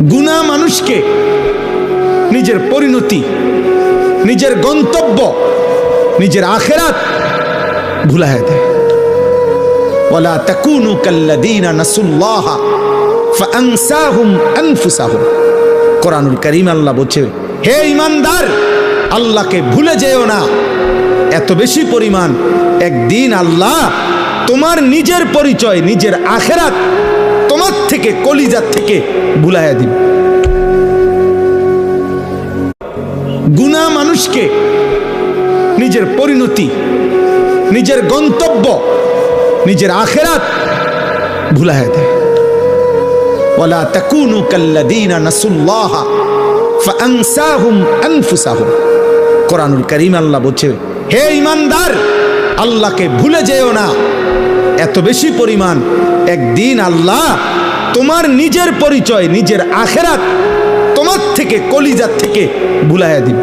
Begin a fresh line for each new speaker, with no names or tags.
গুনাহ মানুষকে নিজের পরিণতি, নিজের গন্তব্য, নিজের আখিরাত ভুলাইয়া দেয়। ওয়ালা তাকুনু কাল্লাযীনা নাসুল্লাহা ফাআনসাহুম আনফুসাহুম। কোরআনুল কারীম আল্লাহ বলছে, হে ঈমানদার, আল্লাহকে ভুলে যেও না এত বেশি পরিমাণ, একদিন আল্লাহ তোমার নিজের পরিচয়, নিজের আখিরাত তোমার থেকে, কলিজার থেকে ভুলাইয়া দিবে। গুনাহ মানুষকে নিজের পরিণতি, নিজের গন্তব্য, নিজের আখিরাত ভুলাইয়া দেয়। ওয়ালা তাকুনু কাল্লাযীনা নাসুল্লাহা ফাআনসাহুম আনফুসাহুম। কোরআনুল কারীম আল্লাহ বলছে, হে ঈমানদার, আল্লাহকে ভুলে যেও না এত বেশি পরিমাণ, একদিন আল্লাহ তোমার নিজের পরিচয়, নিজের আখিরাত তোমার থেকে, কলিজার থেকে ভুলাইয়া দিবে।